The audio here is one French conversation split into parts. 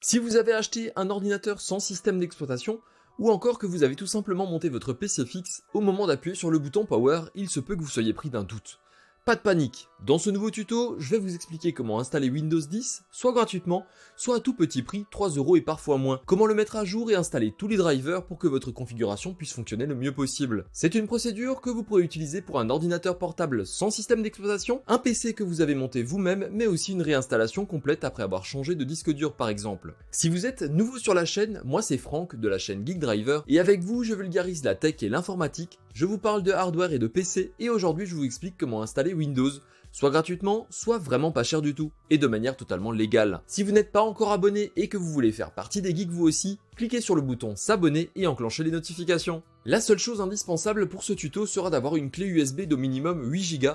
Si vous avez acheté un ordinateur sans système d'exploitation, ou encore que vous avez tout simplement monté votre PC fixe, au moment d'appuyer sur le bouton Power, il se peut que vous soyez pris d'un doute. Pas de panique, dans ce nouveau tuto, je vais vous expliquer comment installer Windows 10, soit gratuitement, soit à tout petit prix, 3€ et parfois moins. Comment le mettre à jour et installer tous les drivers pour que votre configuration puisse fonctionner le mieux possible. C'est une procédure que vous pourrez utiliser pour un ordinateur portable sans système d'exploitation, un PC que vous avez monté vous-même, mais aussi une réinstallation complète après avoir changé de disque dur par exemple. Si vous êtes nouveau sur la chaîne, moi c'est Franck de la chaîne Geek Driver, et avec vous je vulgarise la tech et l'informatique, je vous parle de hardware et de PC, et aujourd'hui je vous explique comment installer Windows, soit gratuitement, soit vraiment pas cher du tout, et de manière totalement légale. Si vous n'êtes pas encore abonné et que vous voulez faire partie des geeks vous aussi, cliquez sur le bouton s'abonner et enclenchez les notifications. La seule chose indispensable pour ce tuto sera d'avoir une clé USB d'au minimum 8 Go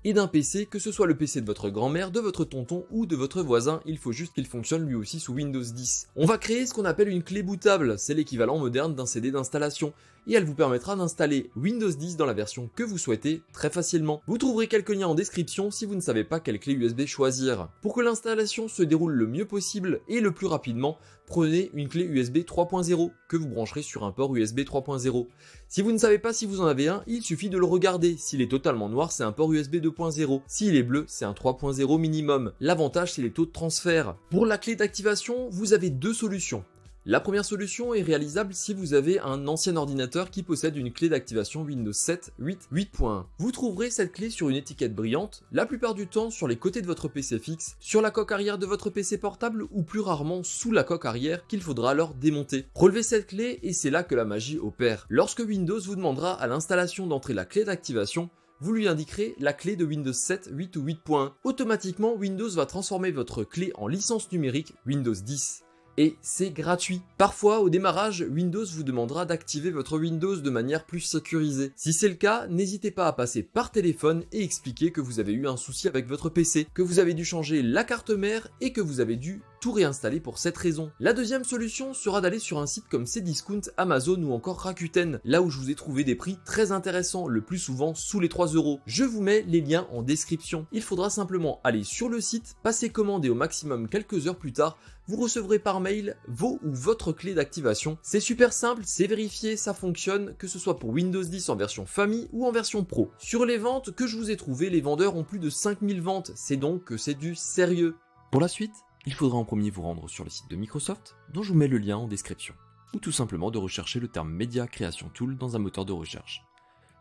et d'un PC, que ce soit le PC de votre grand-mère, de votre tonton ou de votre voisin, il faut juste qu'il fonctionne lui aussi sous Windows 10. On va créer ce qu'on appelle une clé bootable, c'est l'équivalent moderne d'un CD d'installation, et elle vous permettra d'installer Windows 10 dans la version que vous souhaitez très facilement. Vous trouverez quelques liens en description si vous ne savez pas quelle clé USB choisir. Pour que l'installation se déroule le mieux possible et le plus rapidement, prenez une clé USB 3.0 que vous brancherez sur un port USB 3.0. Si vous ne savez pas si vous en avez un, il suffit de le regarder. S'il est totalement noir, c'est un port USB 2.0. S'il est bleu, c'est un 3.0 minimum. L'avantage, c'est les taux de transfert. Pour la clé d'activation, vous avez deux solutions. La première solution est réalisable si vous avez un ancien ordinateur qui possède une clé d'activation Windows 7 8 8.1. Vous trouverez cette clé sur une étiquette brillante, la plupart du temps sur les côtés de votre PC fixe, sur la coque arrière de votre PC portable ou plus rarement sous la coque arrière qu'il faudra alors démonter. Relevez cette clé et c'est là que la magie opère. Lorsque Windows vous demandera à l'installation d'entrer la clé d'activation, vous lui indiquerez la clé de Windows 7 8 ou 8.1. Automatiquement, Windows va transformer votre clé en licence numérique Windows 10. Et c'est gratuit. Parfois, au démarrage, Windows vous demandera d'activer votre Windows de manière plus sécurisée. Si c'est le cas, n'hésitez pas à passer par téléphone et expliquer que vous avez eu un souci avec votre PC, que vous avez dû changer la carte mère et que vous avez dû tout réinstaller pour cette raison. La deuxième solution sera d'aller sur un site comme Cdiscount, Amazon ou encore Rakuten, là où je vous ai trouvé des prix très intéressants, le plus souvent sous les 3€. Je vous mets les liens en description. Il faudra simplement aller sur le site, passer commande et au maximum quelques heures plus tard, vous recevrez par mail vos ou votre clé d'activation. C'est super simple, c'est vérifié, ça fonctionne, que ce soit pour Windows 10 en version famille ou en version pro. Sur les ventes que je vous ai trouvées, les vendeurs ont plus de 5000 ventes, c'est donc que c'est du sérieux. Pour la suite, il faudra en premier vous rendre sur le site de Microsoft, dont je vous mets le lien en description, ou tout simplement de rechercher le terme Media Creation Tool dans un moteur de recherche.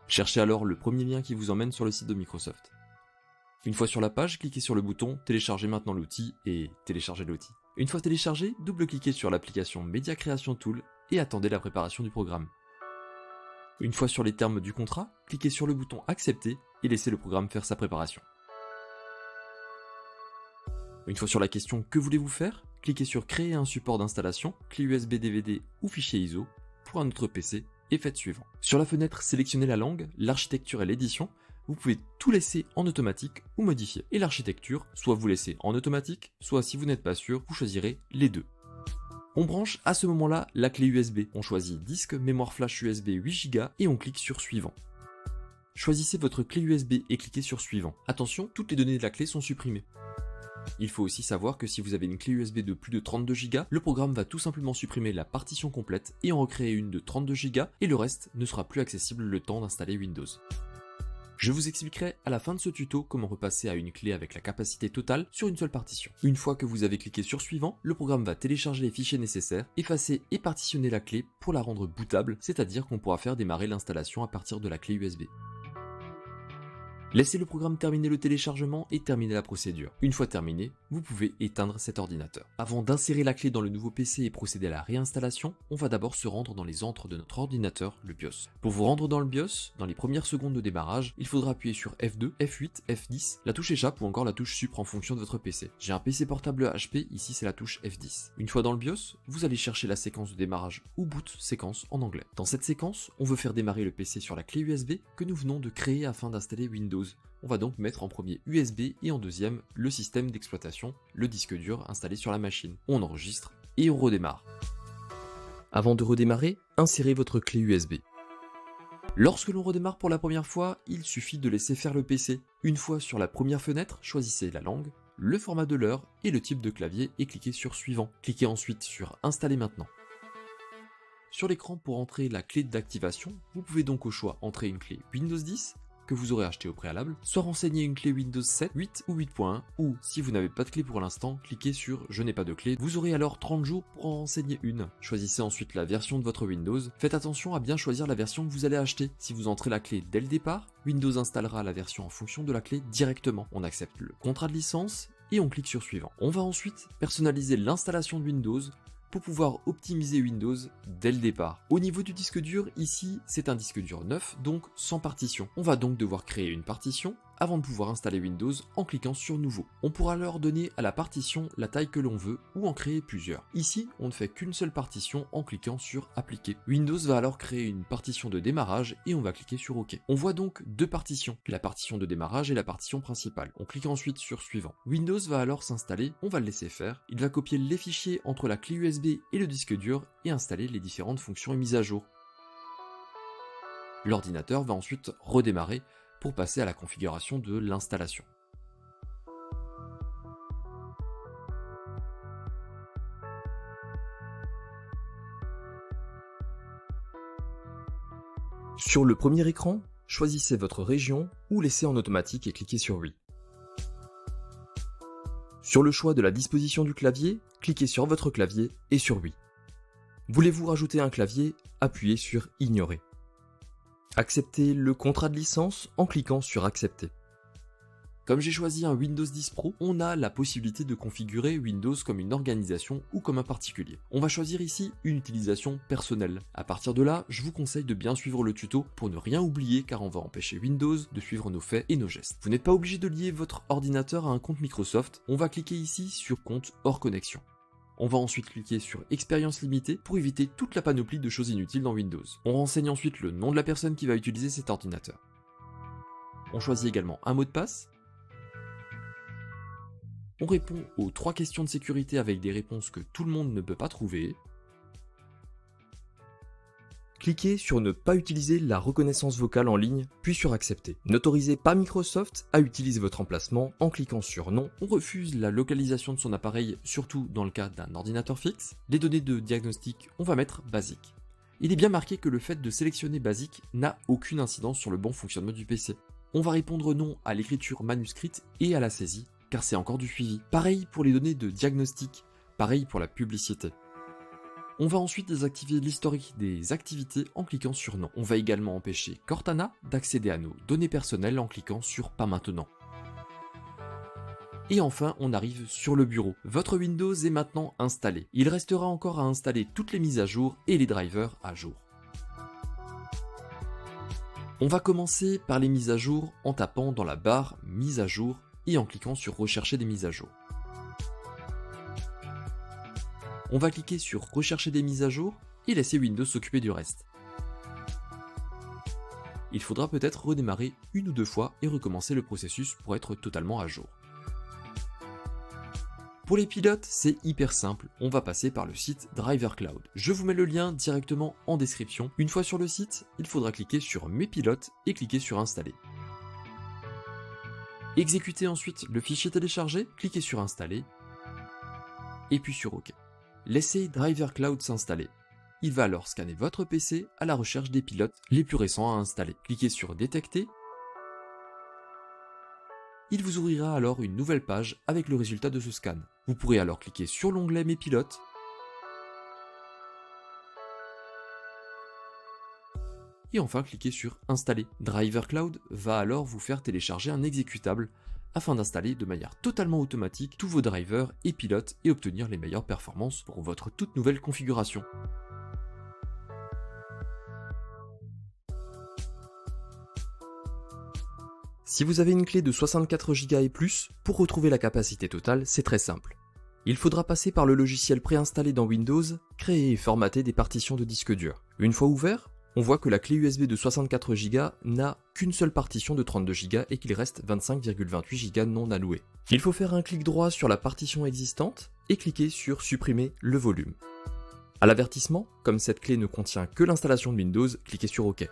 Cherchez alors le premier lien qui vous emmène sur le site de Microsoft. Une fois sur la page, cliquez sur le bouton Télécharger maintenant l'outil et téléchargez l'outil. Une fois téléchargé, double-cliquez sur l'application Media Creation Tool et attendez la préparation du programme. Une fois sur les termes du contrat, cliquez sur le bouton Accepter et laissez le programme faire sa préparation. Une fois sur la question Que voulez-vous faire, cliquez sur Créer un support d'installation, clé USB DVD ou fichier ISO pour un autre PC et faites suivant. Sur la fenêtre, sélectionnez la langue, l'architecture et l'édition. Vous pouvez tout laisser en automatique ou modifier. Et l'architecture, soit vous laissez en automatique, soit si vous n'êtes pas sûr, vous choisirez les deux. On branche à ce moment-là la clé USB. On choisit disque, mémoire flash USB 8 Go et on clique sur Suivant. Choisissez votre clé USB et cliquez sur Suivant. Attention, toutes les données de la clé sont supprimées. Il faut aussi savoir que si vous avez une clé USB de plus de 32 Go, le programme va tout simplement supprimer la partition complète et en recréer une de 32 Go et le reste ne sera plus accessible le temps d'installer Windows. Je vous expliquerai à la fin de ce tuto comment repasser à une clé avec la capacité totale sur une seule partition. Une fois que vous avez cliqué sur Suivant, le programme va télécharger les fichiers nécessaires, effacer et partitionner la clé pour la rendre bootable, c'est-à-dire qu'on pourra faire démarrer l'installation à partir de la clé USB. Laissez le programme terminer le téléchargement et terminer la procédure. Une fois terminé, vous pouvez éteindre cet ordinateur. Avant d'insérer la clé dans le nouveau PC et procéder à la réinstallation, on va d'abord se rendre dans les entres de notre ordinateur, le BIOS. Pour vous rendre dans le BIOS, dans les premières secondes de démarrage, il faudra appuyer sur F2, F8, F10, la touche échappe ou encore la touche Supre en fonction de votre PC. J'ai un PC portable HP, ici c'est la touche F10. Une fois dans le BIOS, vous allez chercher la séquence de démarrage ou boot séquence en anglais. Dans cette séquence, on veut faire démarrer le PC sur la clé USB que nous venons de créer afin d'installer Windows. On va donc mettre en premier USB et en deuxième le système d'exploitation, le disque dur installé sur la machine. On enregistre et on redémarre. Avant de redémarrer, insérez votre clé USB. Lorsque l'on redémarre pour la première fois, il suffit de laisser faire le PC. Une fois sur la première fenêtre, choisissez la langue, le format de l'heure et le type de clavier et cliquez sur Suivant. Cliquez ensuite sur Installer maintenant. Sur l'écran, pour entrer la clé d'activation, vous pouvez donc au choix entrer une clé Windows 10, que vous aurez acheté au préalable, soit renseigner une clé Windows 7, 8 ou 8.1, ou si vous n'avez pas de clé pour l'instant, cliquez sur Je n'ai pas de clé, vous aurez alors 30 jours pour en renseigner une. Choisissez ensuite la version de votre Windows, faites attention à bien choisir la version que vous allez acheter. Si vous entrez la clé dès le départ, Windows installera la version en fonction de la clé directement. On accepte le contrat de licence et on clique sur Suivant. On va ensuite personnaliser l'installation de Windows pour pouvoir optimiser Windows dès le départ. Au niveau du disque dur, ici, c'est un disque dur neuf, donc sans partition. On va donc devoir créer une partition avant de pouvoir installer Windows en cliquant sur Nouveau. On pourra alors donner à la partition la taille que l'on veut ou en créer plusieurs. Ici, on ne fait qu'une seule partition en cliquant sur Appliquer. Windows va alors créer une partition de démarrage et on va cliquer sur OK. On voit donc deux partitions, la partition de démarrage et la partition principale. On clique ensuite sur Suivant. Windows va alors s'installer, on va le laisser faire. Il va copier les fichiers entre la clé USB et le disque dur et installer les différentes fonctions et mises à jour. L'ordinateur va ensuite redémarrer pour passer à la configuration de l'installation. Sur le premier écran, choisissez votre région ou laissez en automatique et cliquez sur Oui. Sur le choix de la disposition du clavier, cliquez sur votre clavier et sur Oui. Voulez-vous rajouter un clavier? Appuyez sur Ignorer. Acceptez le contrat de licence en cliquant sur Accepter. Comme j'ai choisi un Windows 10 Pro, on a la possibilité de configurer Windows comme une organisation ou comme un particulier. On va choisir ici une utilisation personnelle. À partir de là, je vous conseille de bien suivre le tuto pour ne rien oublier car on va empêcher Windows de suivre nos faits et nos gestes. Vous n'êtes pas obligé de lier votre ordinateur à un compte Microsoft, on va cliquer ici sur Compte hors connexion. On va ensuite cliquer sur Expérience limitée pour éviter toute la panoplie de choses inutiles dans Windows. On renseigne ensuite le nom de la personne qui va utiliser cet ordinateur. On choisit également un mot de passe. On répond aux 3 questions de sécurité avec des réponses que tout le monde ne peut pas trouver. Cliquez sur ne pas utiliser la reconnaissance vocale en ligne, puis sur Accepter. N'autorisez pas Microsoft à utiliser votre emplacement en cliquant sur Non. On refuse la localisation de son appareil, surtout dans le cas d'un ordinateur fixe. Les données de diagnostic, on va mettre Basique. Il est bien marqué que le fait de sélectionner Basique n'a aucune incidence sur le bon fonctionnement du PC. On va répondre non à l'écriture manuscrite et à la saisie, car c'est encore du suivi. Pareil pour les données de diagnostic, pareil pour la publicité. On va ensuite désactiver l'historique des activités en cliquant sur Non. On va également empêcher Cortana d'accéder à nos données personnelles en cliquant sur Pas maintenant. Et enfin, on arrive sur le bureau. Votre Windows est maintenant installé. Il restera encore à installer toutes les mises à jour et les drivers à jour. On va commencer par les mises à jour en tapant dans la barre Mise à jour et en cliquant sur Rechercher des mises à jour. On va cliquer sur Rechercher des mises à jour et laisser Windows s'occuper du reste. Il faudra peut-être redémarrer une ou deux fois et recommencer le processus pour être totalement à jour. Pour les pilotes, c'est hyper simple, on va passer par le site Driver Cloud. Je vous mets le lien directement en description. Une fois sur le site, il faudra cliquer sur Mes pilotes et cliquer sur Installer. Exécutez ensuite le fichier téléchargé, cliquez sur Installer et puis sur OK. Laissez Driver Cloud s'installer. Il va alors scanner votre PC à la recherche des pilotes les plus récents à installer. Cliquez sur Détecter. Il vous ouvrira alors une nouvelle page avec le résultat de ce scan. Vous pourrez alors cliquer sur l'onglet Mes pilotes et enfin cliquer sur Installer. Driver Cloud va alors vous faire télécharger un exécutable afin d'installer de manière totalement automatique tous vos drivers et pilotes et obtenir les meilleures performances pour votre toute nouvelle configuration. Si vous avez une clé de 64 Go et plus, pour retrouver la capacité totale, c'est très simple. Il faudra passer par le logiciel préinstallé dans Windows, créer et formater des partitions de disque dur. Une fois ouvert, on voit que la clé USB de 64 Go n'a qu'une seule partition de 32 Go et qu'il reste 25,28 Go non alloués. Il faut faire un clic droit sur la partition existante et cliquer sur Supprimer le volume. À l'avertissement, comme cette clé ne contient que l'installation de Windows, cliquez sur OK.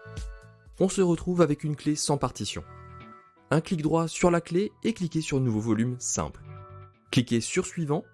On se retrouve avec une clé sans partition. Un clic droit sur la clé et cliquez sur Nouveau volume simple. Cliquez sur suivant,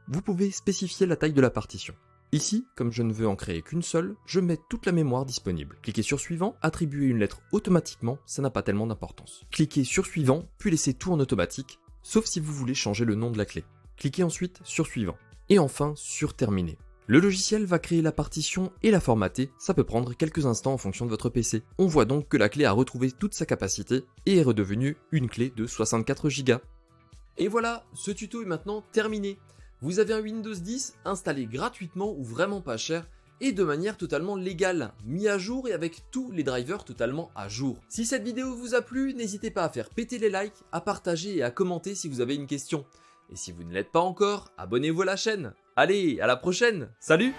vous pouvez spécifier la taille de la partition. Ici, comme je ne veux en créer qu'une seule, je mets toute la mémoire disponible. Cliquez sur suivant, attribuer une lettre automatiquement, ça n'a pas tellement d'importance. Cliquez sur suivant, puis laissez tout en automatique, sauf si vous voulez changer le nom de la clé. Cliquez ensuite sur suivant. Et enfin sur terminer. Le logiciel va créer la partition et la formater, ça peut prendre quelques instants en fonction de votre PC. On voit donc que la clé a retrouvé toute sa capacité et est redevenue une clé de 64 Go. Et voilà, ce tuto est maintenant terminé. Vous avez un Windows 10 installé gratuitement ou vraiment pas cher et de manière totalement légale, mis à jour et avec tous les drivers totalement à jour. Si cette vidéo vous a plu, n'hésitez pas à faire péter les likes, à partager et à commenter si vous avez une question. Et si vous ne l'êtes pas encore, abonnez-vous à la chaîne. Allez, à la prochaine, salut!